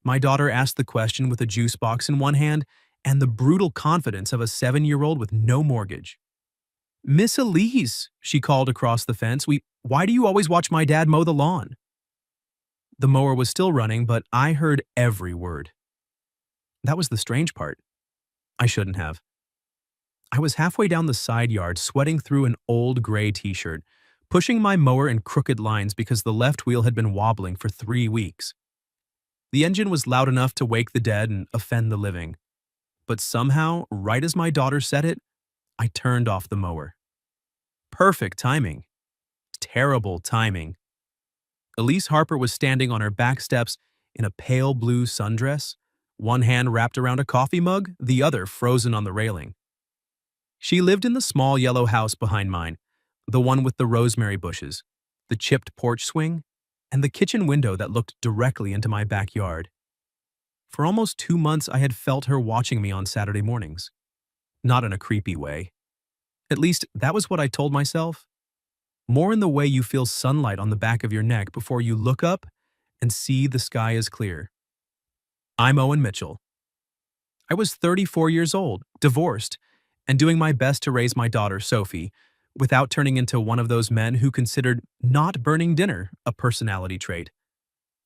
My daughter asked the question with a juice box in one hand and the brutal confidence of a 7-year-old with no mortgage. Miss Elise, she called across the fence, why do you always watch my dad mow the lawn? The mower was still running, but I heard every word. That was the strange part. I shouldn't have. I was halfway down the side yard, sweating through an old gray t-shirt, pushing my mower in crooked lines because the left wheel had been wobbling for 3 weeks. The engine was loud enough to wake the dead and offend the living. But somehow, right as my daughter said it, I turned off the mower. Perfect timing. Terrible timing. Elise Harper was standing on her back steps in a pale blue sundress, one hand wrapped around a coffee mug, the other frozen on the railing. She lived in the small yellow house behind mine, the one with the rosemary bushes, the chipped porch swing, and the kitchen window that looked directly into my backyard. For almost 2 months, I had felt her watching me on Saturday mornings. Not in a creepy way. At least, that was what I told myself. More in the way you feel sunlight on the back of your neck before you look up and see the sky is clear. I'm Owen Mitchell. I was 34 years old, divorced, and doing my best to raise my daughter, Sophie, without turning into one of those men who considered not burning dinner a personality trait.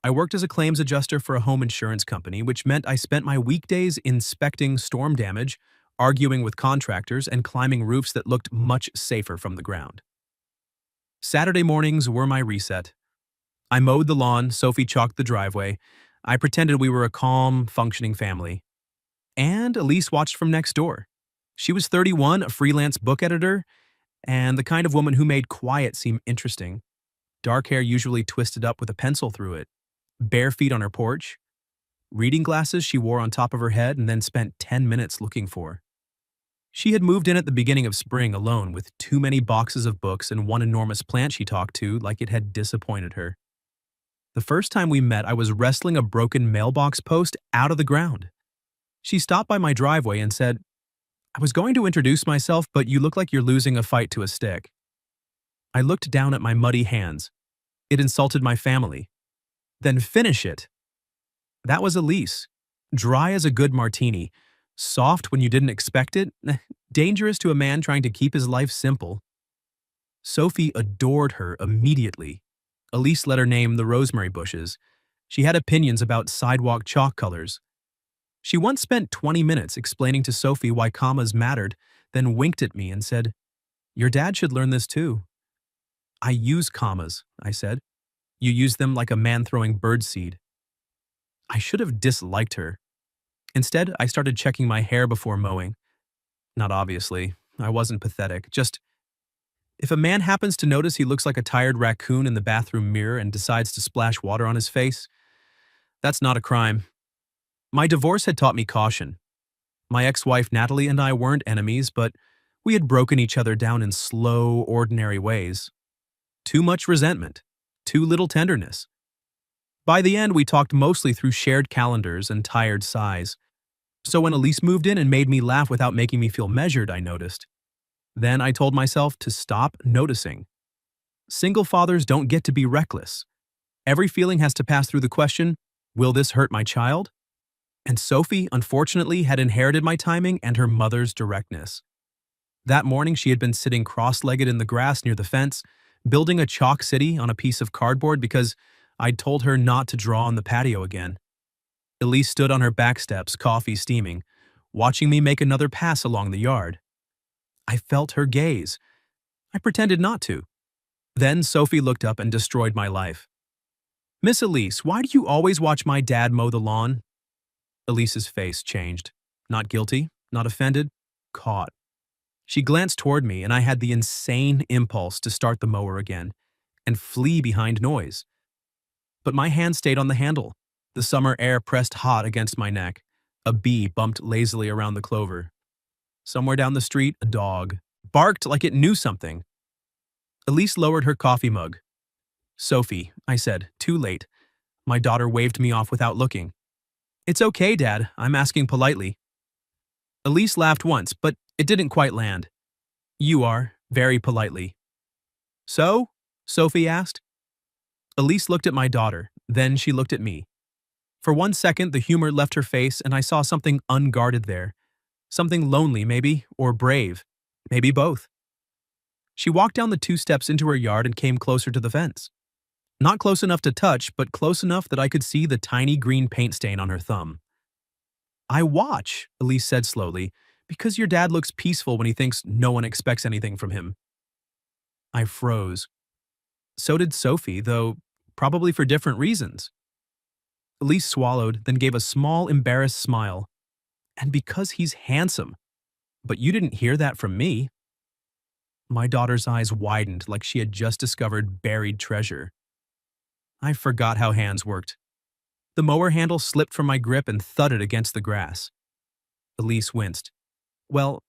I worked as a claims adjuster for a home insurance company, which meant I spent my weekdays inspecting storm damage, arguing with contractors, and climbing roofs that looked much safer from the ground. Saturday mornings were my reset. I mowed the lawn, Sophie chalked the driveway. I pretended we were a calm, functioning family. And Elise watched from next door. She was 31, a freelance book editor, and the kind of woman who made quiet seem interesting. Dark hair usually twisted up with a pencil through it. Bare feet on her porch. Reading glasses she wore on top of her head and then spent 10 minutes looking for. She had moved in at the beginning of spring alone with too many boxes of books and one enormous plant she talked to like it had disappointed her. The first time we met, I was wrestling a broken mailbox post out of the ground. She stopped by my driveway and said, "I was going to introduce myself, but you look like you're losing a fight to a stick." I looked down at my muddy hands. It insulted my family. "Then finish it." That was Elise. Dry as a good martini. Soft when you didn't expect it. Dangerous to a man trying to keep his life simple. Sophie adored her immediately. Elise let her name the rosemary bushes. She had opinions about sidewalk chalk colors. She once spent 20 minutes explaining to Sophie why commas mattered, then winked at me and said, "Your dad should learn this too." "I use commas," I said. "You use them like a man throwing birdseed." I should have disliked her. Instead, I started checking my hair before mowing. Not obviously. I wasn't pathetic. Just, if a man happens to notice he looks like a tired raccoon in the bathroom mirror and decides to splash water on his face, that's not a crime. My divorce had taught me caution. My ex-wife Natalie and I weren't enemies, but we had broken each other down in slow, ordinary ways. Too much resentment. Too little tenderness. By the end, we talked mostly through shared calendars and tired sighs. So when Elise moved in and made me laugh without making me feel measured, I noticed. Then I told myself to stop noticing. Single fathers don't get to be reckless. Every feeling has to pass through the question, will this hurt my child? And Sophie, unfortunately, had inherited my timing and her mother's directness. That morning, she had been sitting cross-legged in the grass near the fence, building a chalk city on a piece of cardboard because I'd told her not to draw on the patio again. Elise stood on her back steps, coffee steaming, watching me make another pass along the yard. I felt her gaze. I pretended not to. Then Sophie looked up and destroyed my life. "Miss Elise, why do you always watch my dad mow the lawn?" Elise's face changed. Not guilty, not offended, caught. She glanced toward me, and I had the insane impulse to start the mower again and flee behind noise. But my hand stayed on the handle. The summer air pressed hot against my neck. A bee bumped lazily around the clover. Somewhere down the street, a dog barked like it knew something. Elise lowered her coffee mug. "Sophie," I said, too late. My daughter waved me off without looking. "It's okay, Dad. I'm asking politely." Elise laughed once, but it didn't quite land. "You are, very politely." "So?" Sophie asked. Elise looked at my daughter, then she looked at me. For 1 second, the humor left her face and I saw something unguarded there. Something lonely, maybe, or brave. Maybe both. She walked down the 2 steps into her yard and came closer to the fence. Not close enough to touch, but close enough that I could see the tiny green paint stain on her thumb. I watch, Elise said slowly, because your dad looks peaceful when he thinks no one expects anything from him. I froze. So did Sophie, though probably for different reasons. Elise swallowed, then gave a small, embarrassed smile. And because he's handsome. But you didn't hear that from me. My daughter's eyes widened like she had just discovered buried treasure. I forgot how hands worked. The mower handle slipped from my grip and thudded against the grass. Elise winced. Well,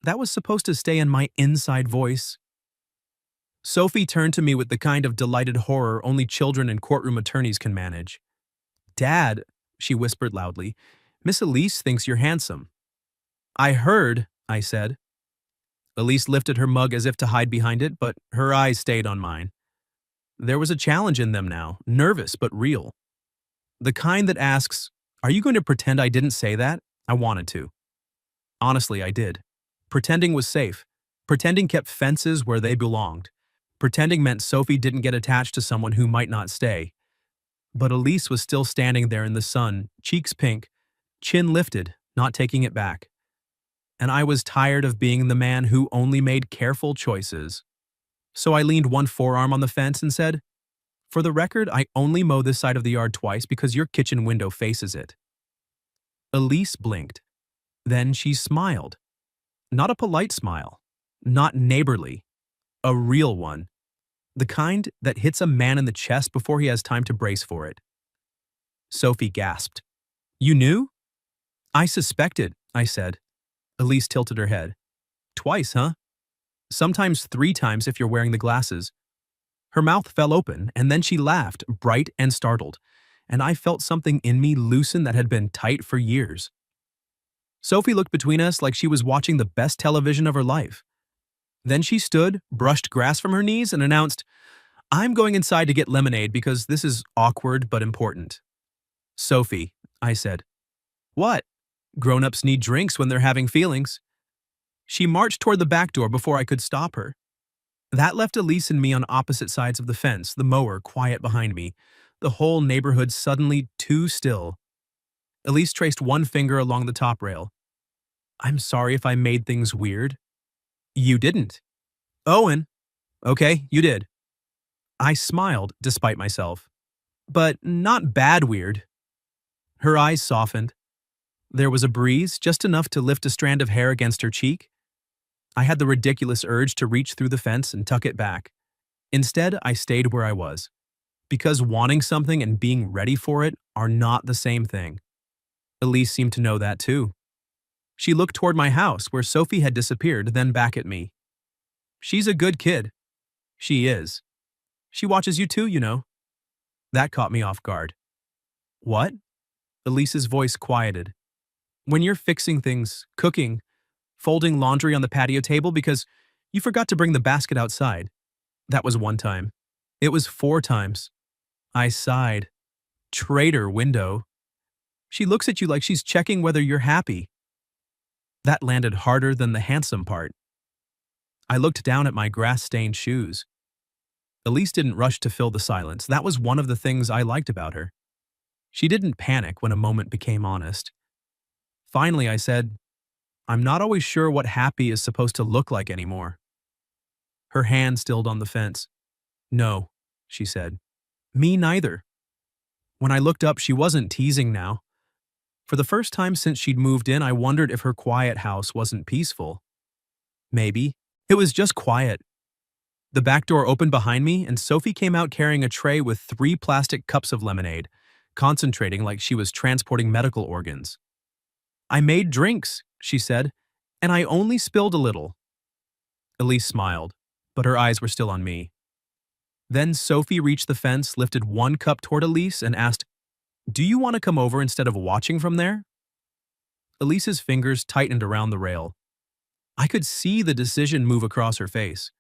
that was supposed to stay in my inside voice. Sophie turned to me with the kind of delighted horror only children and courtroom attorneys can manage. Dad, she whispered loudly, Miss Elise thinks you're handsome. I heard, I said. Elise lifted her mug as if to hide behind it, but her eyes stayed on mine. There was a challenge in them now, nervous but real. The kind that asks, are you going to pretend I didn't say that? I wanted to. Honestly, I did. Pretending was safe. Pretending kept fences where they belonged. Pretending meant Sophie didn't get attached to someone who might not stay. But Elise was still standing there in the sun, cheeks pink, chin lifted, not taking it back. And I was tired of being the man who only made careful choices. So I leaned one forearm on the fence and said, for the record, I only mow this side of the yard twice because your kitchen window faces it. Elise blinked. Then she smiled. Not a polite smile. Not neighborly. A real one. The kind that hits a man in the chest before he has time to brace for it. Sophie gasped. You knew? I suspected, I said. Elise tilted her head. Twice, huh? Sometimes 3 times if you're wearing the glasses. Her mouth fell open, and then she laughed, bright and startled, and I felt something in me loosen that had been tight for years. Sophie looked between us like she was watching the best television of her life. Then she stood, brushed grass from her knees, and announced, I'm going inside to get lemonade because this is awkward but important. Sophie, I said. What? Grown-ups need drinks when they're having feelings. She marched toward the back door before I could stop her. That left Elise and me on opposite sides of the fence, the mower quiet behind me, the whole neighborhood suddenly too still. Elise traced one finger along the top rail. I'm sorry if I made things weird. You didn't. Owen. Okay, you did. I smiled, despite myself. But not bad weird. Her eyes softened. There was a breeze, just enough to lift a strand of hair against her cheek. I had the ridiculous urge to reach through the fence and tuck it back. Instead, I stayed where I was. Because wanting something and being ready for it are not the same thing. Elise seemed to know that too. She looked toward my house where Sophie had disappeared, then back at me. She's a good kid. She is. She watches you too, you know. That caught me off guard. What? Elise's voice quieted. When you're fixing things, cooking, folding laundry on the patio table because you forgot to bring the basket outside. That was 1 time. It was 4 times. I sighed. Traitor window. She looks at you like she's checking whether you're happy. That landed harder than the handsome part. I looked down at my grass-stained shoes. Elise didn't rush to fill the silence. That was one of the things I liked about her. She didn't panic when a moment became honest. Finally, I said, I'm not always sure what happy is supposed to look like anymore. Her hand stilled on the fence. No, she said. Me neither. When I looked up, she wasn't teasing now. For the first time since she'd moved in, I wondered if her quiet house wasn't peaceful. Maybe. It was just quiet. The back door opened behind me, and Sophie came out carrying a tray with 3 plastic cups of lemonade, concentrating like she was transporting medical organs. I made drinks, she said, and I only spilled a little. Elise smiled, but her eyes were still on me. Then Sophie reached the fence, lifted 1 cup toward Elise, and asked, Do you want to come over instead of watching from there? Elise's fingers tightened around the rail. I could see the decision move across her face.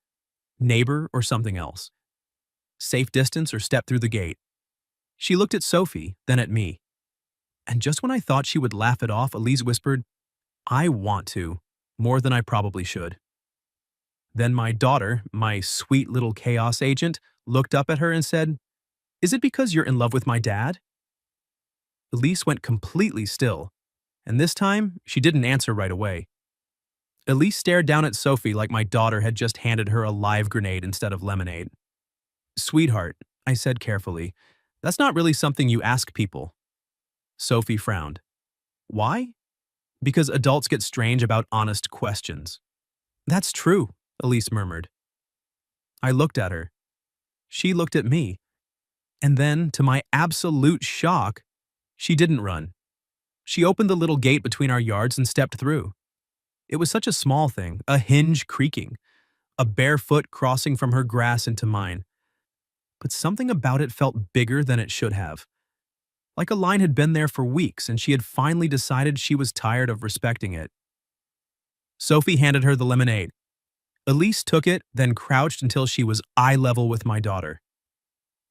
Neighbor or something else. Safe distance or step through the gate. She looked at Sophie, then at me. And just when I thought she would laugh it off, Elise whispered, I want to, more than I probably should. Then my daughter, my sweet little chaos agent, looked up at her and said, Is it because you're in love with my dad? Elise went completely still, and this time she didn't answer right away. Elise stared down at Sophie like my daughter had just handed her a live grenade instead of lemonade. Sweetheart, I said carefully, that's not really something you ask people. Sophie frowned. Why? Because adults get strange about honest questions. That's true, Elise murmured. I looked at her. She looked at me. And then, to my absolute shock, she didn't run. She opened the little gate between our yards and stepped through. It was such a small thing, a hinge creaking, a bare foot crossing from her grass into mine. But something about it felt bigger than it should have. Like a line had been there for weeks and she had finally decided she was tired of respecting it. Sophie handed her the lemonade. Elise took it, then crouched until she was eye level with my daughter.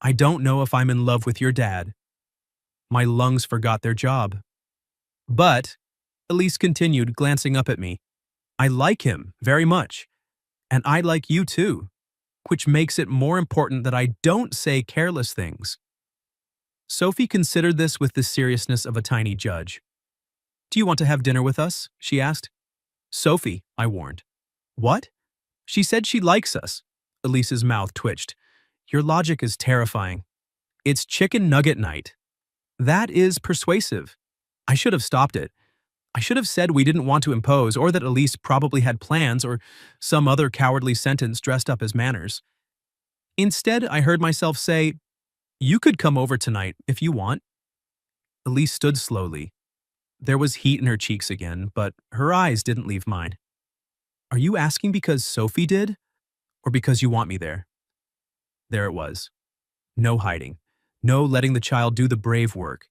I don't know if I'm in love with your dad. My lungs forgot their job. But, Elise continued, glancing up at me, I like him very much. And I like you too, which makes it more important that I don't say careless things. Sophie considered this with the seriousness of a tiny judge. Do you want to have dinner with us? She asked. Sophie, I warned. What? She said she likes us. Elise's mouth twitched. Your logic is terrifying. It's chicken nugget night. That is persuasive. I should have stopped it. I should have said we didn't want to impose, or that Elise probably had plans, or some other cowardly sentence dressed up as manners. Instead, I heard myself say, You could come over tonight if you want. Elise stood slowly. There was heat in her cheeks again, but her eyes didn't leave mine. Are you asking because Sophie did, or because you want me there? There it was. No hiding. No letting the child do the brave work.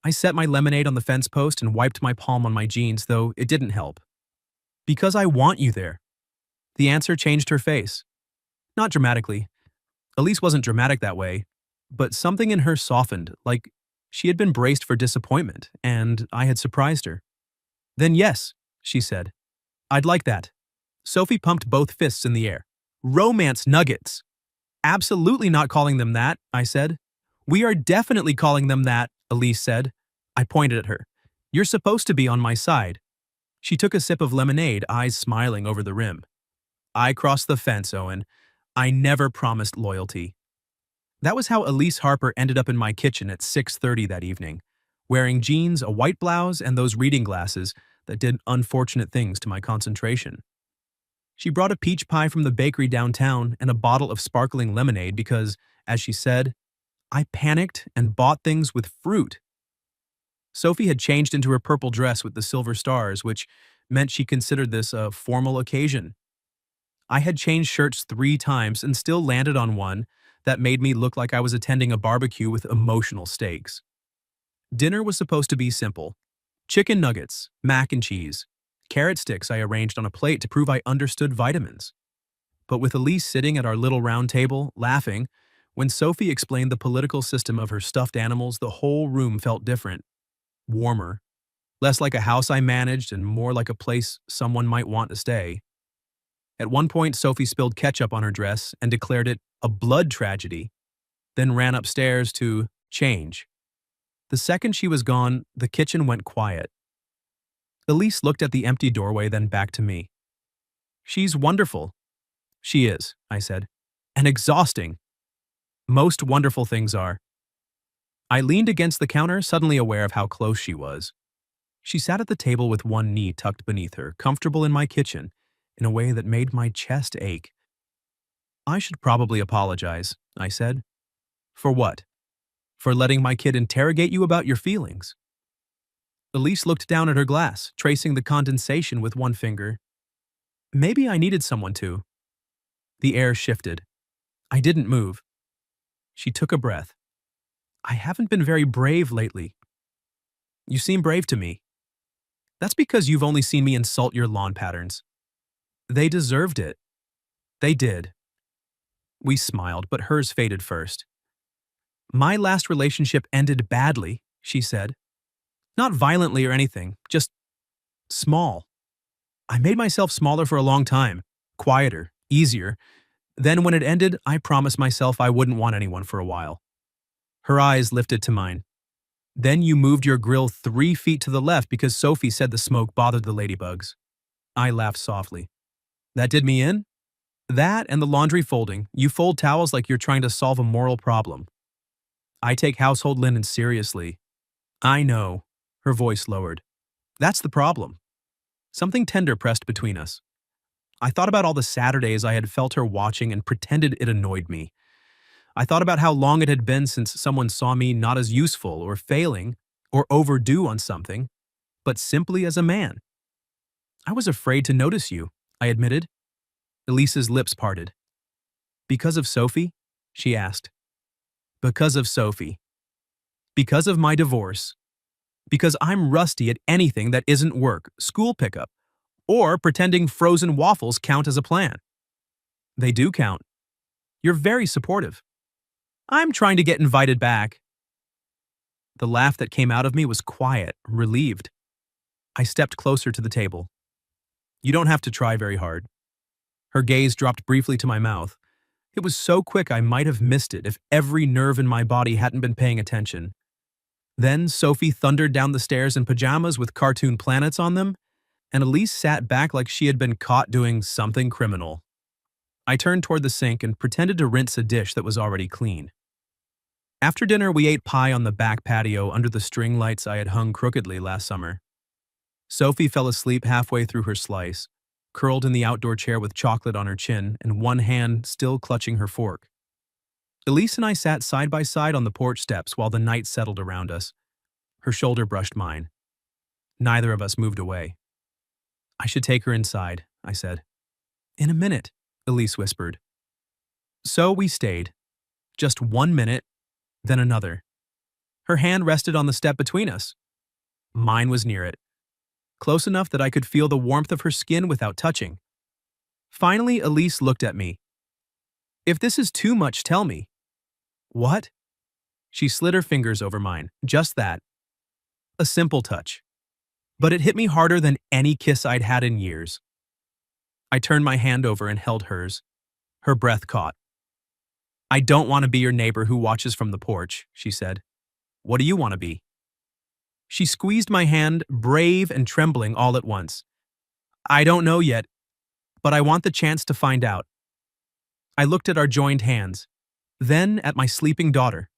I set my lemonade on the fence post and wiped my palm on my jeans, though it didn't help. Because I want you there. The answer changed her face. Not dramatically. Elise wasn't dramatic that way, but something in her softened, like she had been braced for disappointment, and I had surprised her. Then yes, she said. I'd like that. Sophie pumped both fists in the air. Romance nuggets. Absolutely not calling them that, I said. We are definitely calling them that, Elise said. I pointed at her. You're supposed to be on my side. She took a sip of lemonade, eyes smiling over the rim. I crossed the fence, Owen. I never promised loyalty. That was how Elise Harper ended up in my kitchen at 6:30 that evening, wearing jeans, a white blouse, and those reading glasses that did unfortunate things to my concentration. She brought a peach pie from the bakery downtown and a bottle of sparkling lemonade because, as she said, I panicked and bought things with fruit. Sophie had changed into her purple dress with the silver stars, which meant she considered this a formal occasion. I had changed shirts 3 times and still landed on one that made me look like I was attending a barbecue with emotional stakes. Dinner was supposed to be simple. Chicken nuggets, mac and cheese, carrot sticks I arranged on a plate to prove I understood vitamins. But with Elise sitting at our little round table, laughing, when Sophie explained the political system of her stuffed animals, the whole room felt different. Warmer. Less like a house I managed and more like a place someone might want to stay. At one point, Sophie spilled ketchup on her dress and declared it a blood tragedy, then ran upstairs to change. The second she was gone, the kitchen went quiet. Elise looked at the empty doorway, then back to me. She's wonderful. She is, I said. And exhausting. Most wonderful things are. I leaned against the counter, suddenly aware of how close she was. She sat at the table with one knee tucked beneath her, comfortable in my kitchen, in a way that made my chest ache. I should probably apologize, I said. For what? For letting my kid interrogate you about your feelings. Elise looked down at her glass, tracing the condensation with one finger. Maybe I needed someone to. The air shifted. I didn't move. She took a breath. I haven't been very brave lately. You seem brave to me. That's because you've only seen me insult your lawn patterns. They deserved it. They did. We smiled, but hers faded first. My last relationship ended badly, she said. Not violently or anything, just small. I made myself smaller for a long time, quieter, easier. Then when it ended, I promised myself I wouldn't want anyone for a while. Her eyes lifted to mine. Then you moved your grill 3 feet to the left because Sophie said the smoke bothered the ladybugs. I laughed softly. That did me in? That and the laundry folding. You fold towels like you're trying to solve a moral problem. I take household linen seriously. I know. Her voice lowered. That's the problem. Something tender pressed between us. I thought about all the Saturdays I had felt her watching and pretended it annoyed me. I thought about how long it had been since someone saw me not as useful or failing or overdue on something, but simply as a man. I was afraid to notice you, I admitted. Elise's lips parted. Because of Sophie? She asked. Because of Sophie. Because of my divorce. Because I'm rusty at anything that isn't work, school pickup, or pretending frozen waffles count as a plan. They do count. You're very supportive. I'm trying to get invited back. The laugh that came out of me was quiet, relieved. I stepped closer to the table. You don't have to try very hard. Her gaze dropped briefly to my mouth. It was so quick I might have missed it if every nerve in my body hadn't been paying attention. Then Sophie thundered down the stairs in pajamas with cartoon planets on them, and Elise sat back like she had been caught doing something criminal. I turned toward the sink and pretended to rinse a dish that was already clean. After dinner, we ate pie on the back patio under the string lights I had hung crookedly last summer. Sophie fell asleep halfway through her slice, curled in the outdoor chair with chocolate on her chin and one hand still clutching her fork. Elise and I sat side by side on the porch steps while the night settled around us. Her shoulder brushed mine. Neither of us moved away. I should take her inside, I said. In a minute, Elise whispered. So we stayed. Just 1 minute, then another. Her hand rested on the step between us. Mine was near it, close enough that I could feel the warmth of her skin without touching. Finally, Elise looked at me. If this is too much, tell me. What? She slid her fingers over mine, just that. A simple touch. But it hit me harder than any kiss I'd had in years. I turned my hand over and held hers. Her breath caught. I don't want to be your neighbor who watches from the porch, she said. What do you want to be? She squeezed my hand, brave and trembling all at once. I don't know yet, but I want the chance to find out. I looked at our joined hands, then at my sleeping daughter,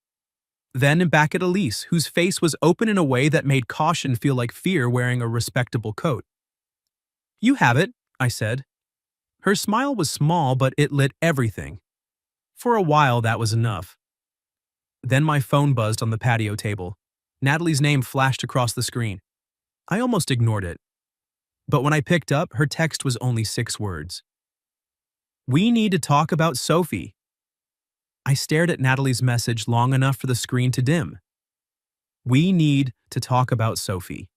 then back at Elise, whose face was open in a way that made caution feel like fear wearing a respectable coat. You have it, I said. Her smile was small, but it lit everything. For a while, that was enough. Then my phone buzzed on the patio table. Natalie's name flashed across the screen. I almost ignored it. But when I picked up, her text was only 6 words. We need to talk about Sophie. I stared at Natalie's message long enough for the screen to dim. We need to talk about Sophie.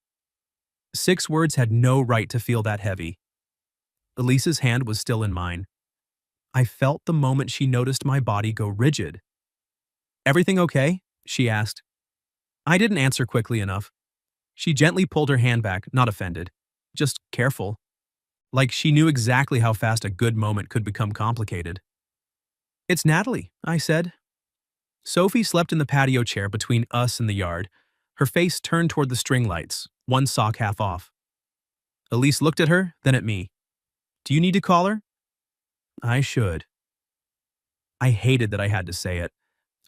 6 words had no right to feel that heavy. Elise's hand was still in mine. I felt the moment she noticed my body go rigid. Everything okay? She asked. I didn't answer quickly enough. She gently pulled her hand back, not offended, just careful. Like she knew exactly how fast a good moment could become complicated. It's Natalie, I said. Sophie slept in the patio chair between us and the yard, her face turned toward the string lights, one sock half off. Elise looked at her, then at me. Do you need to call her? I should. I hated that I had to say it.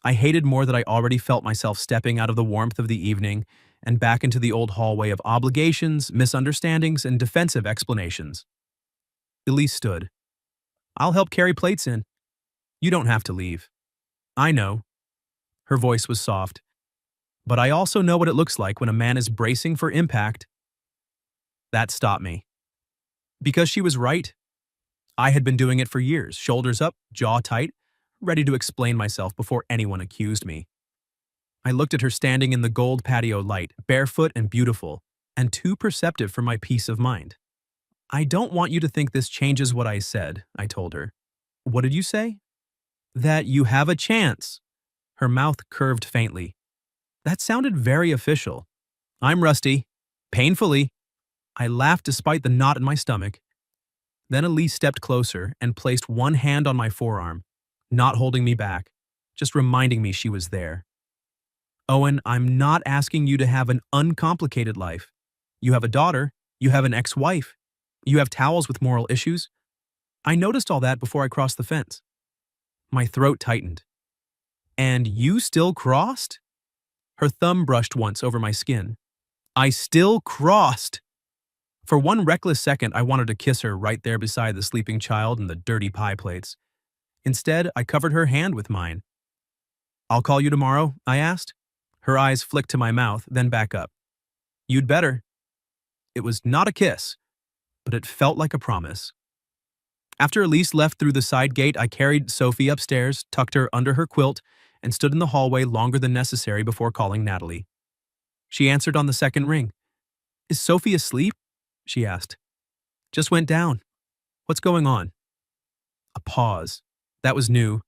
I hated more that I already felt myself stepping out of the warmth of the evening and back into the old hallway of obligations, misunderstandings, and defensive explanations. Elise stood. I'll help carry plates in. You don't have to leave. I know. Her voice was soft. But I also know what it looks like when a man is bracing for impact. That stopped me. Because she was right. I had been doing it for years, shoulders up, jaw tight, ready to explain myself before anyone accused me. I looked at her standing in the gold patio light, barefoot and beautiful, and too perceptive for my peace of mind. I don't want you to think this changes what I said, I told her. What did you say? That you have a chance. Her mouth curved faintly. That sounded very official. I'm rusty. Painfully. I laughed despite the knot in my stomach. Then Elise stepped closer and placed one hand on my forearm, not holding me back, just reminding me she was there. Owen, I'm not asking you to have an uncomplicated life. You have a daughter, you have an ex-wife, you have towels with moral issues. I noticed all that before I crossed the fence. My throat tightened. And you still crossed? Her thumb brushed once over my skin. I still crossed! For one reckless second, I wanted to kiss her right there beside the sleeping child and the dirty pie plates. Instead, I covered her hand with mine. I'll call you tomorrow, I asked. Her eyes flicked to my mouth, then back up. You'd better. It was not a kiss, but it felt like a promise. After Elise left through the side gate, I carried Sophie upstairs, tucked her under her quilt, and stood in the hallway longer than necessary before calling Natalie. She answered on the second ring. Is Sophie asleep? She asked. Just went down. What's going on? A pause. That was new.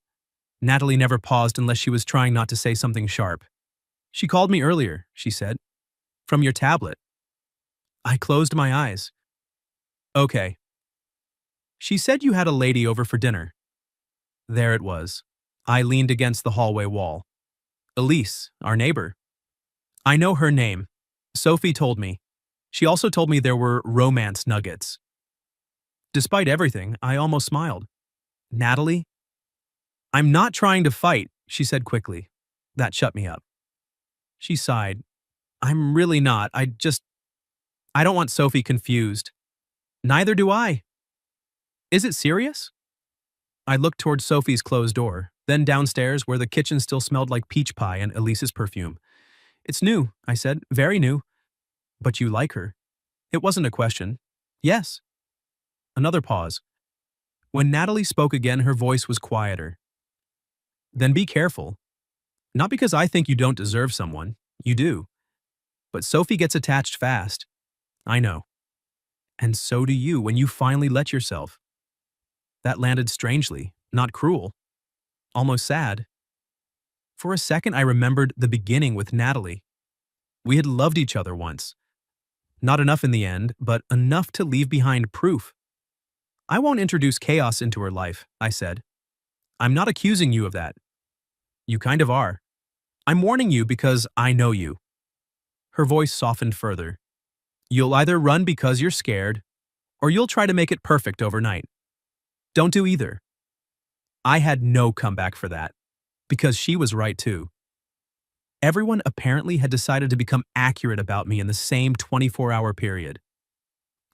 Natalie never paused unless she was trying not to say something sharp. She called me earlier, she said. From your tablet. I closed my eyes. Okay. She said you had a lady over for dinner. There it was. I leaned against the hallway wall. Elise, our neighbor. I know her name. Sophie told me. She also told me there were romance nuggets. Despite everything, I almost smiled. Natalie? I'm not trying to fight, she said quickly. That shut me up. She sighed. I'm really not. I don't want Sophie confused. Neither do I. Is it serious? I looked toward Sophie's closed door, then downstairs where the kitchen still smelled like peach pie and Elise's perfume. It's new, I said, very new. But you like her. It wasn't a question. Yes. Another pause. When Natalie spoke again, her voice was quieter. Then be careful. Not because I think you don't deserve someone. You do. But Sophie gets attached fast. I know. And so do you when you finally let yourself. That landed strangely, not cruel. Almost sad. For a second, I remembered the beginning with Natalie. We had loved each other once. Not enough in the end, but enough to leave behind proof. I won't introduce chaos into her life, I said. I'm not accusing you of that. You kind of are. I'm warning you because I know you. Her voice softened further. You'll either run because you're scared, or you'll try to make it perfect overnight. Don't do either. I had no comeback for that, because she was right too. Everyone apparently had decided to become accurate about me in the same 24-hour period.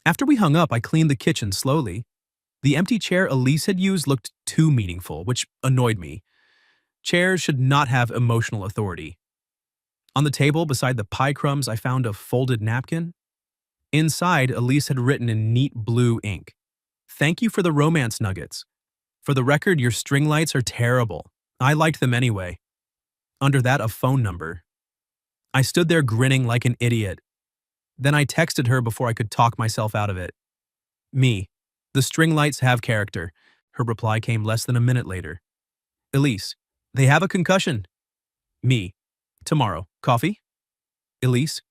After we hung up, I cleaned the kitchen slowly. The empty chair Elise had used looked too meaningful, which annoyed me. Chairs should not have emotional authority. On the table beside the pie crumbs, I found a folded napkin. Inside, Elise had written in neat blue ink, "Thank you for the romance nuggets. For the record, your string lights are terrible. I liked them anyway." Under that, a phone number. I stood there grinning like an idiot. Then I texted her before I could talk myself out of it. Me. The string lights have character. Her reply came less than a minute later. Elise. They have a concussion. Me. Tomorrow. Coffee? Elise.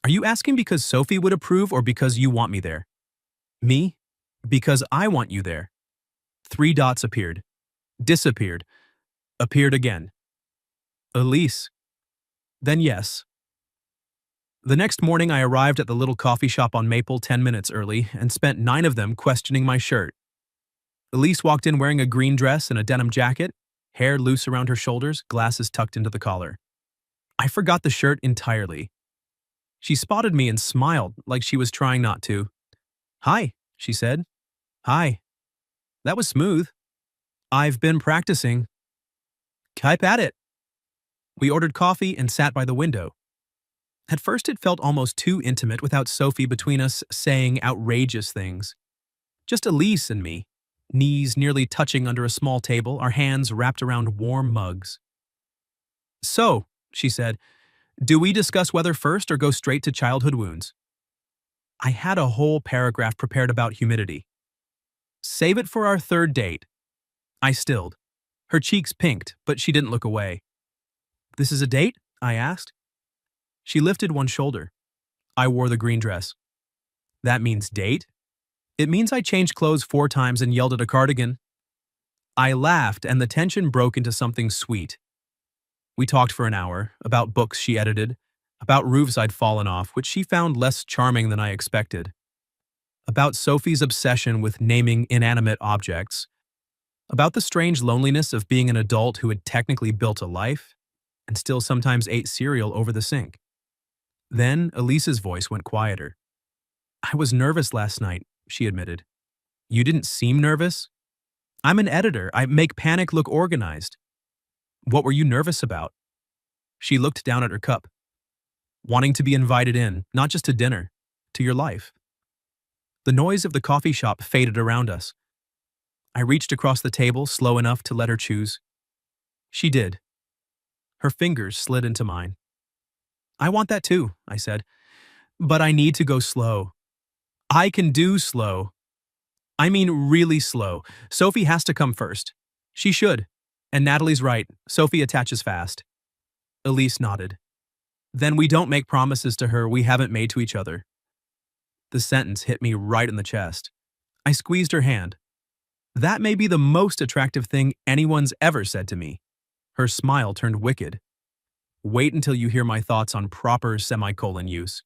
Are you asking because Sophie would approve or because you want me there? Me. Because I want you there. 3 dots appeared. Disappeared. Appeared again. Elise. Then yes. The next morning, I arrived at the little coffee shop on Maple 10 minutes early and spent 9 of them questioning my shirt. Elise walked in wearing a green dress and a denim jacket, hair loose around her shoulders, glasses tucked into the collar. I forgot the shirt entirely. She spotted me and smiled like she was trying not to. Hi, she said. Hi. That was smooth. I've been practicing. Keep at it. We ordered coffee and sat by the window. At first, it felt almost too intimate without Sophie between us saying outrageous things. Just Elise and me, knees nearly touching under a small table, our hands wrapped around warm mugs. So, she said, do we discuss weather first or go straight to childhood wounds? I had a whole paragraph prepared about humidity. Save it for our third date. I stilled. Her cheeks pinked, but she didn't look away. This is a date? I asked. She lifted one shoulder. I wore the green dress. That means date? It means I changed clothes 4 times and yelled at a cardigan. I laughed, and the tension broke into something sweet. We talked for an hour, about books she edited, about roofs I'd fallen off, which she found less charming than I expected, about Sophie's obsession with naming inanimate objects, about the strange loneliness of being an adult who had technically built a life and still sometimes ate cereal over the sink. Then Elise's voice went quieter. I was nervous last night, she admitted. You didn't seem nervous? I'm an editor. I make panic look organized. What were you nervous about? She looked down at her cup. Wanting to be invited in, not just to dinner, to your life. The noise of the coffee shop faded around us. I reached across the table slow enough to let her choose. She did. Her fingers slid into mine. I want that too, I said. But I need to go slow. I can do slow. I mean really slow. Sophie has to come first. She should. And Natalie's right. Sophie attaches fast. Elise nodded. Then we don't make promises to her we haven't made to each other. The sentence hit me right in the chest. I squeezed her hand. That may be the most attractive thing anyone's ever said to me. Her smile turned wicked. Wait until you hear my thoughts on proper semicolon use.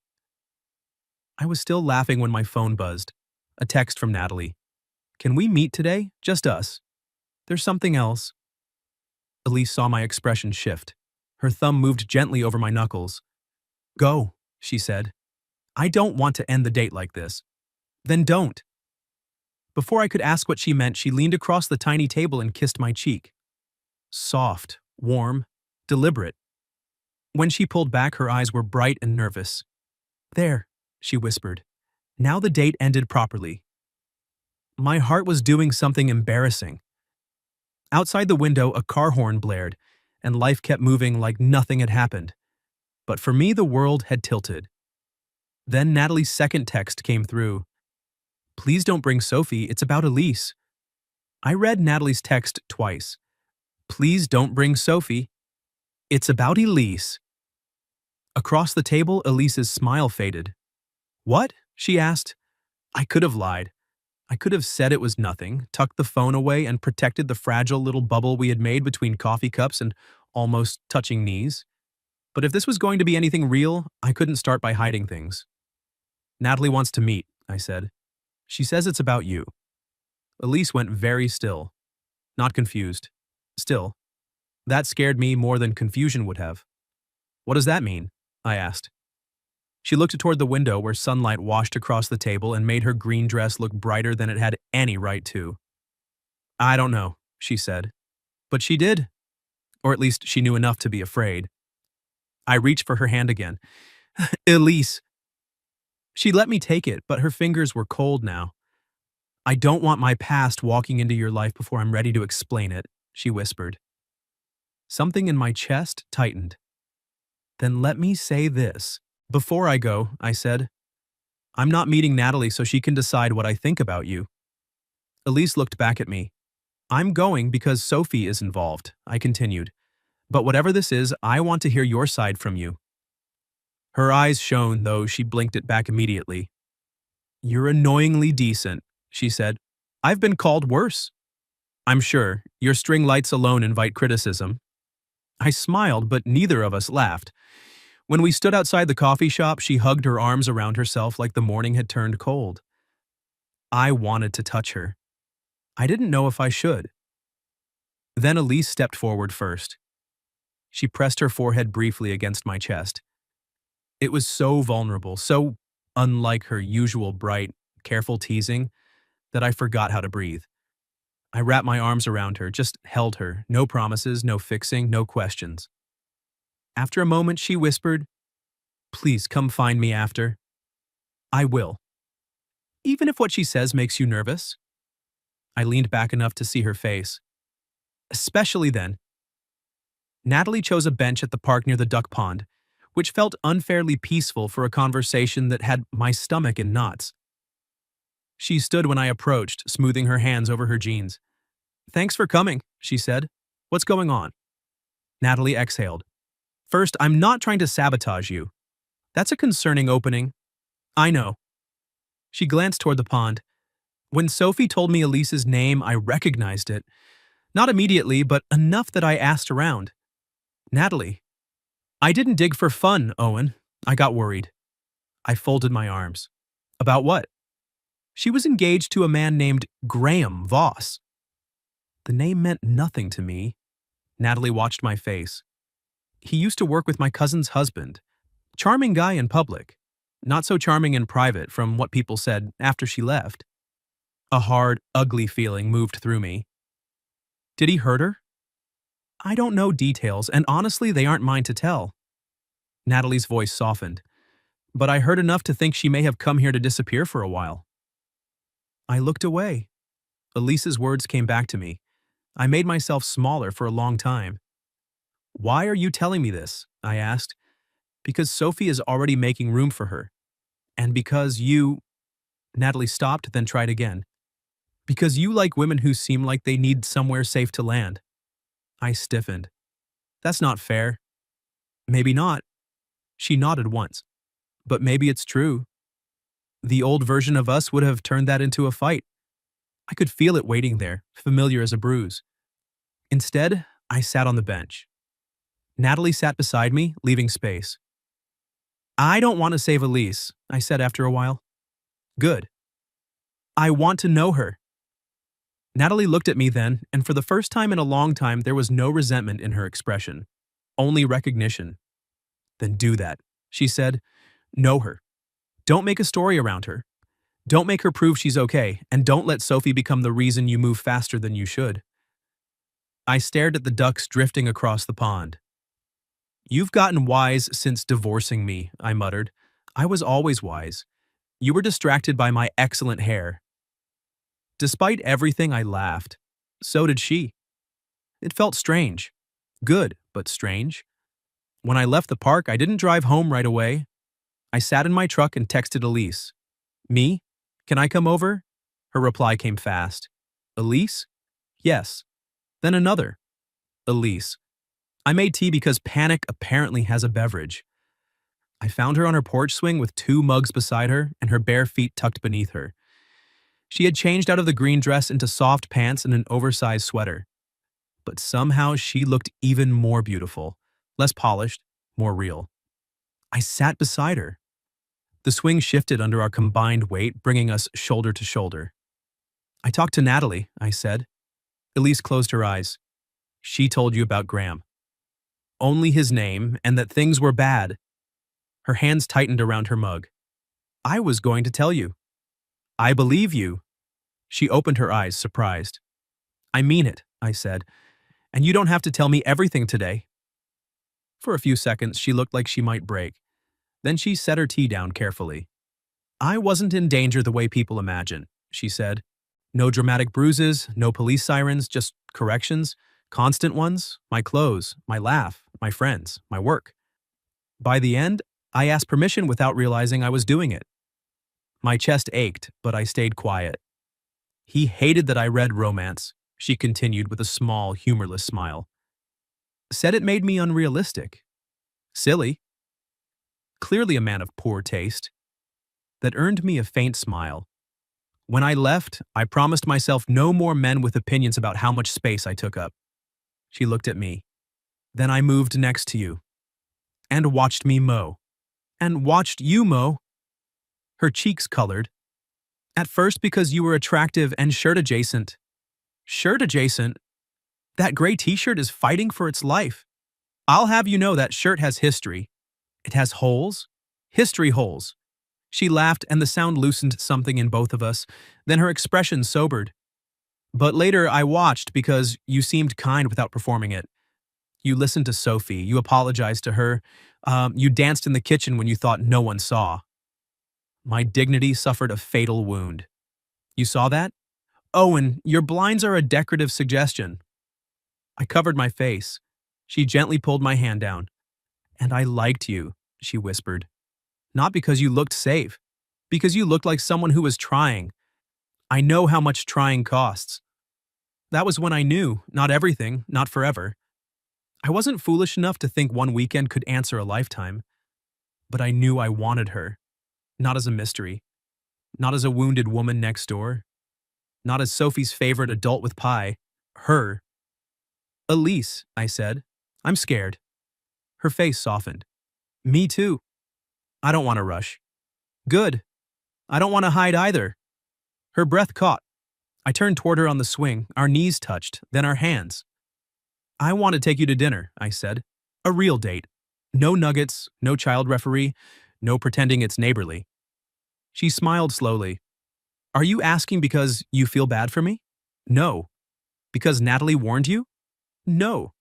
I was still laughing when my phone buzzed. A text from Natalie. Can we meet today? Just us. There's something else. Elise saw my expression shift. Her thumb moved gently over my knuckles. Go, she said. I don't want to end the date like this. Then don't. Before I could ask what she meant, she leaned across the tiny table and kissed my cheek. Soft, warm, deliberate. When she pulled back, her eyes were bright and nervous. There, she whispered. Now the date ended properly. My heart was doing something embarrassing. Outside the window, a car horn blared, and life kept moving like nothing had happened. But for me, the world had tilted. Then Natalie's second text came through. Please don't bring Sophie, it's about Elise. I read Natalie's text twice. Please don't bring Sophie. It's about Elise. Across the table, Elise's smile faded. What? She asked. I could have lied. I could have said it was nothing, tucked the phone away, and protected the fragile little bubble we had made between coffee cups and almost touching knees. But if this was going to be anything real, I couldn't start by hiding things. Natalie wants to meet, I said. She says it's about you. Elise went very still, not confused. Still. That scared me more than confusion would have. What does that mean? I asked. She looked toward the window where sunlight washed across the table and made her green dress look brighter than it had any right to. I don't know, she said. But she did. Or at least she knew enough to be afraid. I reached for her hand again. Elise. She let me take it, but her fingers were cold now. I don't want my past walking into your life before I'm ready to explain it, she whispered. Something in my chest tightened. Then let me say this. Before I go, I said, I'm not meeting Natalie so she can decide what I think about you. Elise looked back at me. I'm going because Sophie is involved, I continued. But whatever this is, I want to hear your side from you. Her eyes shone, though she blinked it back immediately. You're annoyingly decent, she said. I've been called worse. I'm sure. Your string lights alone invite criticism. I smiled, but neither of us laughed. When we stood outside the coffee shop, she hugged her arms around herself like the morning had turned cold. I wanted to touch her. I didn't know if I should. Then Elise stepped forward first. She pressed her forehead briefly against my chest. It was so vulnerable, so unlike her usual bright, careful teasing, that I forgot how to breathe. I wrapped my arms around her, just held her, no promises, no fixing, no questions. After a moment, she whispered, Please come find me after. I will. Even if what she says makes you nervous. I leaned back enough to see her face. Especially then. Natalie chose a bench at the park near the duck pond, which felt unfairly peaceful for a conversation that had my stomach in knots. She stood when I approached, smoothing her hands over her jeans. Thanks for coming, she said. What's going on? Natalie exhaled. First, I'm not trying to sabotage you. That's a concerning opening, I know. She glanced toward the pond. When Sophie told me Elise's name, I recognized it. Not immediately, but enough that I asked around. Natalie. I didn't dig for fun, Owen. I got worried. I folded my arms. About what? She was engaged to a man named Graham Voss. The name meant nothing to me. Natalie watched my face. He used to work with my cousin's husband. Charming guy in public. Not so charming in private, from what people said after she left. A hard, ugly feeling moved through me. Did he hurt her? I don't know details, and honestly, they aren't mine to tell. Natalie's voice softened. But I heard enough to think she may have come here to disappear for a while. I looked away. Elise's words came back to me. I made myself smaller for a long time. Why are you telling me this? I asked. Because Sophie is already making room for her. And because you... Natalie stopped, then tried again. Because you like women who seem like they need somewhere safe to land. I stiffened. That's not fair. Maybe not. She nodded once. But maybe it's true. The old version of us would have turned that into a fight. I could feel it waiting there, familiar as a bruise. Instead, I sat on the bench. Natalie sat beside me, leaving space. I don't want to save Elise, I said after a while. Good. I want to know her. Natalie looked at me then, and for the first time in a long time, there was no resentment in her expression. Only recognition. Then do that, she said. Know her. Don't make a story around her. Don't make her prove she's okay, and don't let Sophie become the reason you move faster than you should. I stared at the ducks drifting across the pond. You've gotten wise since divorcing me, I muttered. I was always wise. You were distracted by my excellent hair. Despite everything, I laughed. So did she. It felt strange. Good, but strange. When I left the park, I didn't drive home right away. I sat in my truck and texted Elise. Me? Can I come over? Her reply came fast. Elise? Yes. Then another. Elise. I made tea because panic apparently has a beverage. I found her on her porch swing with 2 mugs beside her and her bare feet tucked beneath her. She had changed out of the green dress into soft pants and an oversized sweater. But somehow she looked even more beautiful, less polished, more real. I sat beside her. The swing shifted under our combined weight, bringing us shoulder to shoulder. I talked to Natalie, I said. Elise closed her eyes. She told you about Graham. Only his name, and that things were bad. Her hands tightened around her mug. I was going to tell you. I believe you. She opened her eyes, surprised. I mean it, I said. And you don't have to tell me everything today. For a few seconds, she looked like she might break. Then she set her tea down carefully. I wasn't in danger the way people imagine, she said. No dramatic bruises, no police sirens, just corrections, constant ones, my clothes, my laugh, my friends, my work. By the end, I asked permission without realizing I was doing it. My chest ached, but I stayed quiet. He hated that I read romance, she continued with a small, humorless smile. Said it made me unrealistic. Silly. Clearly a man of poor taste. That earned me a faint smile. When I left, I promised myself no more men with opinions about how much space I took up. She looked at me. Then I moved next to you. And watched me mow. And watched you mow. Her cheeks colored. At first because you were attractive and shirt adjacent. Shirt adjacent? That gray t-shirt is fighting for its life. I'll have you know that shirt has history. It has holes. History holes. She laughed and the sound loosened something in both of us. Then her expression sobered. But later I watched because you seemed kind without performing it. You listened to Sophie. You apologized to her. You danced in the kitchen when you thought no one saw. My dignity suffered a fatal wound. You saw that? Owen, your blinds are a decorative suggestion. I covered my face. She gently pulled my hand down. And I liked you, she whispered. Not because you looked safe. Because you looked like someone who was trying. I know how much trying costs. That was when I knew, not everything, not forever. I wasn't foolish enough to think one weekend could answer a lifetime. But I knew I wanted her. Not as a mystery. Not as a wounded woman next door. Not as Sophie's favorite adult with pie. Her. Elise, I said. I'm scared. Her face softened. Me too. I don't want to rush. Good. I don't want to hide either. Her breath caught. I turned toward her on the swing, our knees touched, then our hands. I want to take you to dinner, I said. A real date. No nuggets, no child referee, no pretending it's neighborly. She smiled slowly. Are you asking because you feel bad for me? No. Because Natalie warned you? No.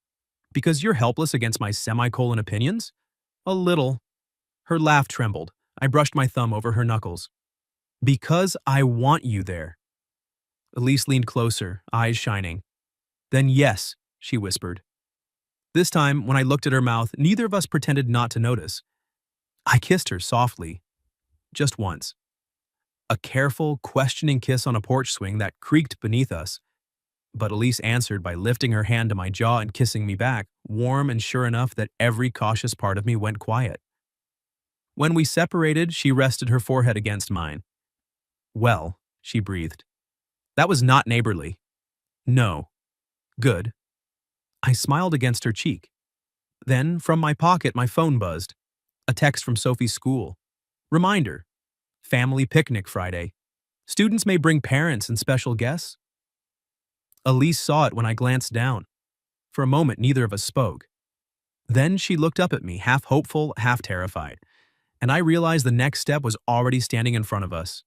Because you're helpless against my semicolon opinions? A little. Her laugh trembled. I brushed my thumb over her knuckles. Because I want you there. Elise leaned closer, eyes shining. Then yes, she whispered. This time, when I looked at her mouth, neither of us pretended not to notice. I kissed her softly. Just once. A careful, questioning kiss on a porch swing that creaked beneath us. But Elise answered by lifting her hand to my jaw and kissing me back, warm and sure enough that every cautious part of me went quiet. When we separated, she rested her forehead against mine. Well, she breathed. That was not neighborly. No. Good. I smiled against her cheek. Then, from my pocket, my phone buzzed. A text from Sophie's school. Reminder. Family picnic Friday. Students may bring parents and special guests. Elise saw it when I glanced down. For a moment, neither of us spoke. Then she looked up at me, half hopeful, half terrified, and I realized the next step was already standing in front of us.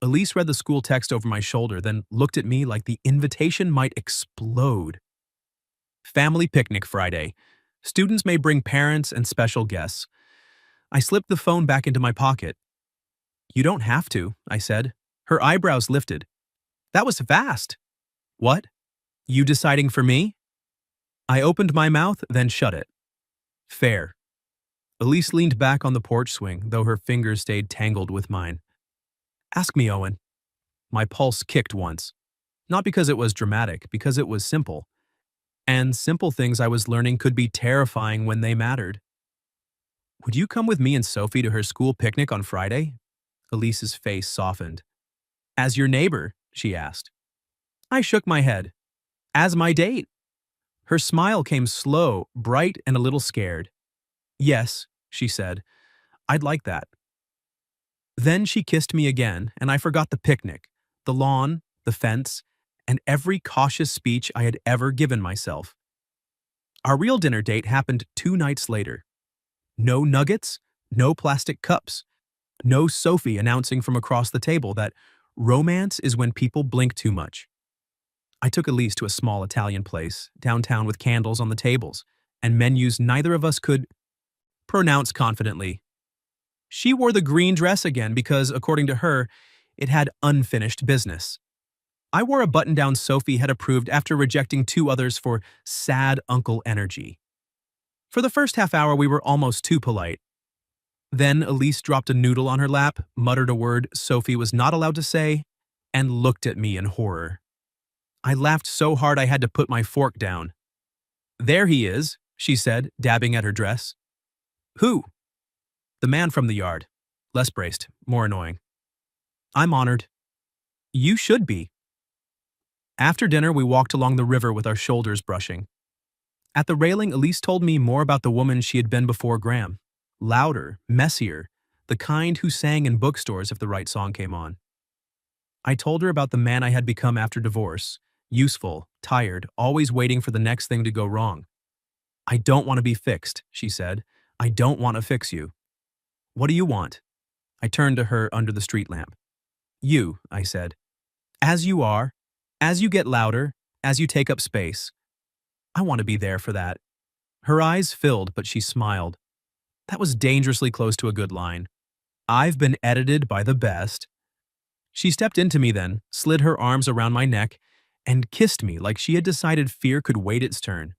Elise read the school text over my shoulder, then looked at me like the invitation might explode. Family picnic Friday. Students may bring parents and special guests. I slipped the phone back into my pocket. You don't have to, I said. Her eyebrows lifted. That was fast. What? You deciding for me? I opened my mouth, then shut it. Fair. Elise leaned back on the porch swing, though her fingers stayed tangled with mine. Ask me, Owen. My pulse kicked once. Not because it was dramatic, because it was simple. And simple things I was learning could be terrifying when they mattered. Would you come with me and Sophie to her school picnic on Friday? Elise's face softened. As your neighbor, she asked. I shook my head. As my date. Her smile came slow, bright, and a little scared. Yes, she said. I'd like that. Then she kissed me again, and I forgot the picnic, the lawn, the fence, and every cautious speech I had ever given myself. Our real dinner date happened 2 nights later. No nuggets, no plastic cups, no Sophie announcing from across the table that romance is when people blink too much. I took Elise to a small Italian place, downtown with candles on the tables, and menus neither of us could pronounce confidently. She wore the green dress again because, according to her, it had unfinished business. I wore a button-down Sophie had approved after rejecting 2 others for sad uncle energy. For the first half hour, we were almost too polite. Then Elise dropped a noodle on her lap, muttered a word Sophie was not allowed to say, and looked at me in horror. I laughed so hard I had to put my fork down. There he is, she said, dabbing at her dress. Who? The man from the yard. Less braced, more annoying. I'm honored. You should be. After dinner, we walked along the river with our shoulders brushing. At the railing, Elise told me more about the woman she had been before Graham. Louder, messier, the kind who sang in bookstores if the right song came on. I told her about the man I had become after divorce, useful, tired, always waiting for the next thing to go wrong. I don't want to be fixed, she said. I don't want to fix you. What do you want? I turned to her under the street lamp. You, I said. As you are, as you get louder, as you take up space. I want to be there for that. Her eyes filled, but she smiled. That was dangerously close to a good line. I've been edited by the best. She stepped into me then, slid her arms around my neck, and kissed me like she had decided fear could wait its turn.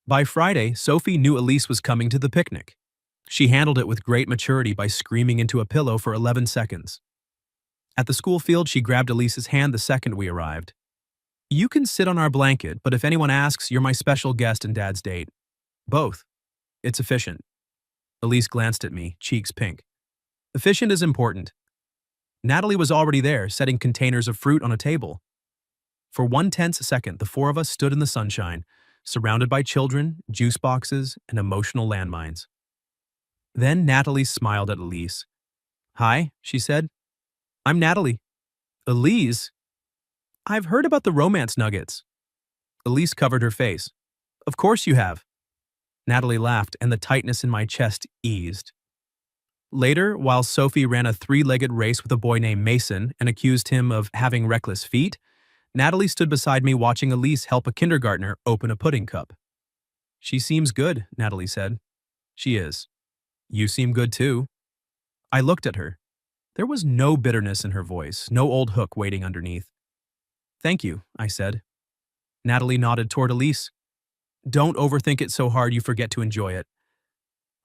By Friday, Sophie knew Elise was coming to the picnic. She handled it with great maturity by screaming into a pillow for 11 seconds. At the school field, she grabbed Elise's hand the second we arrived. You can sit on our blanket, but if anyone asks, you're my special guest and Dad's date. Both. It's efficient. Elise glanced at me, cheeks pink. Efficient is important. Natalie was already there, setting containers of fruit on a table. For one tense second, the four of us stood in the sunshine, surrounded by children, juice boxes, and emotional landmines. Then Natalie smiled at Elise. "Hi," she said. "I'm Natalie." "Elise? I've heard about the romance nuggets." Elise covered her face. "Of course you have." Natalie laughed, and the tightness in my chest eased. Later, while Sophie ran a three-legged race with a boy named Mason and accused him of having reckless feet, Natalie stood beside me watching Elise help a kindergartner open a pudding cup. "She seems good," Natalie said. "She is. You seem good too." I looked at her. There was no bitterness in her voice, no old hook waiting underneath. "Thank you," I said. Natalie nodded toward Elise. "Don't overthink it so hard you forget to enjoy it."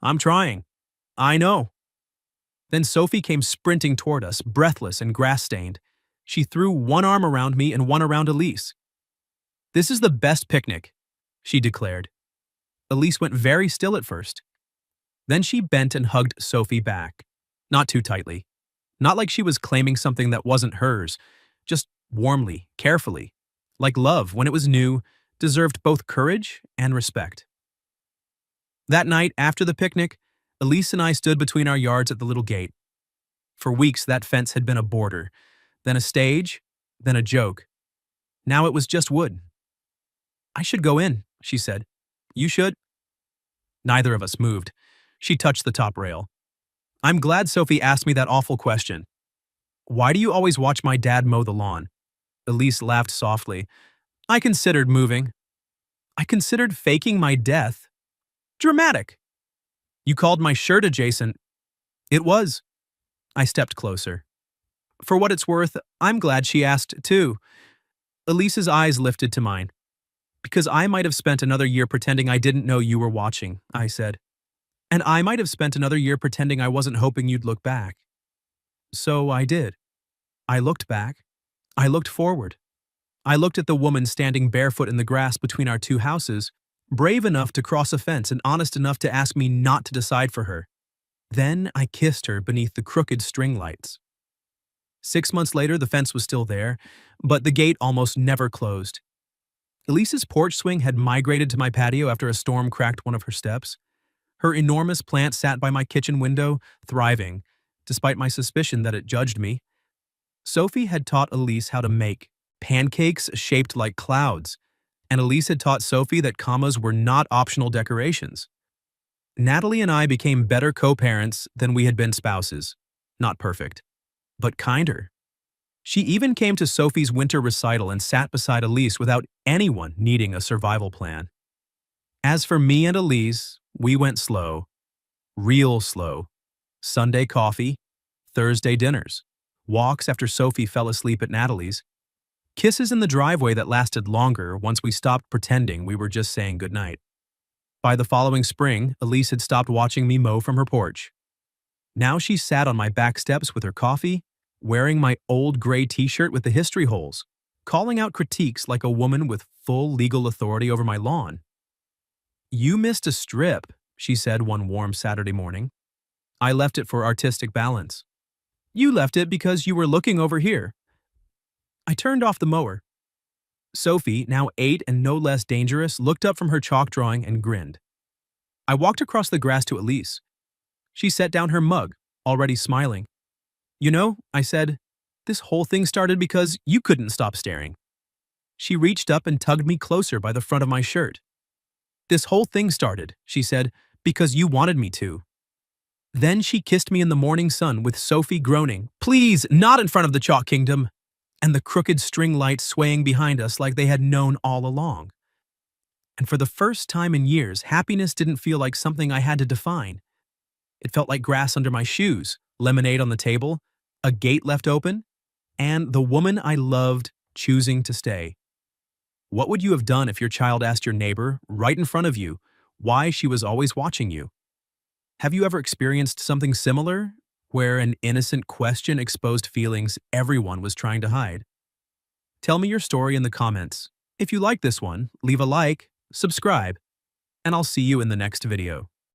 "I'm trying. I know." Then Sophie came sprinting toward us, breathless and grass-stained. She threw one arm around me and one around Elise. "This is the best picnic," she declared. Elise went very still at first. Then she bent and hugged Sophie back. Not too tightly. Not like she was claiming something that wasn't hers. Just warmly, carefully. Like love, when it was new, deserved both courage and respect. That night, after the picnic, Elise and I stood between our yards at the little gate. For weeks, that fence had been a border, then a stage, then a joke. Now it was just wood. "I should go in," she said. "You should." Neither of us moved. She touched the top rail. "I'm glad Sophie asked me that awful question. Why do you always watch my dad mow the lawn?" Elise laughed softly. "I considered moving. I considered faking my death. Dramatic. You called my shirt adjacent." "It was." I stepped closer. "For what it's worth, I'm glad she asked, too." Elise's eyes lifted to mine. "Because I might have spent another year pretending I didn't know you were watching," I said. "And I might have spent another year pretending I wasn't hoping you'd look back." So I did. I looked back. I looked forward. I looked at the woman standing barefoot in the grass between our two houses, brave enough to cross a fence and honest enough to ask me not to decide for her. Then I kissed her beneath the crooked string lights. 6 months later, the fence was still there, but the gate almost never closed. Elise's porch swing had migrated to my patio after a storm cracked one of her steps. Her enormous plant sat by my kitchen window, thriving, despite my suspicion that it judged me. Sophie had taught Elise how to make pancakes shaped like clouds, and Elise had taught Sophie that commas were not optional decorations. Natalie and I became better co-parents than we had been spouses. Not perfect, but kinder. She even came to Sophie's winter recital and sat beside Elise without anyone needing a survival plan. As for me and Elise, we went slow. Real slow. Sunday coffee, Thursday dinners, walks after Sophie fell asleep at Natalie's, kisses in the driveway that lasted longer once we stopped pretending we were just saying goodnight. By the following spring, Elise had stopped watching me mow from her porch. Now she sat on my back steps with her coffee, wearing my old gray t-shirt with the history holes, calling out critiques like a woman with full legal authority over my lawn. "You missed a strip," she said one warm Saturday morning. "I left it for artistic balance." "You left it because you were looking over here." I turned off the mower. Sophie, now 8 and no less dangerous, looked up from her chalk drawing and grinned. I walked across the grass to Elise. She set down her mug, already smiling. "You know," I said, "this whole thing started because you couldn't stop staring." She reached up and tugged me closer by the front of my shirt. "This whole thing started," she said, "because you wanted me to." Then she kissed me in the morning sun with Sophie groaning, "Please, not in front of the chalk kingdom," and the crooked string lights swaying behind us like they had known all along. And for the first time in years, happiness didn't feel like something I had to define. It felt like grass under my shoes, lemonade on the table, a gate left open, and the woman I loved choosing to stay. What would you have done if your child asked your neighbor, right in front of you, why she was always watching you? Have you ever experienced something similar, where an innocent question exposed feelings everyone was trying to hide? Tell me your story in the comments. If you like this one, leave a like, subscribe, and I'll see you in the next video.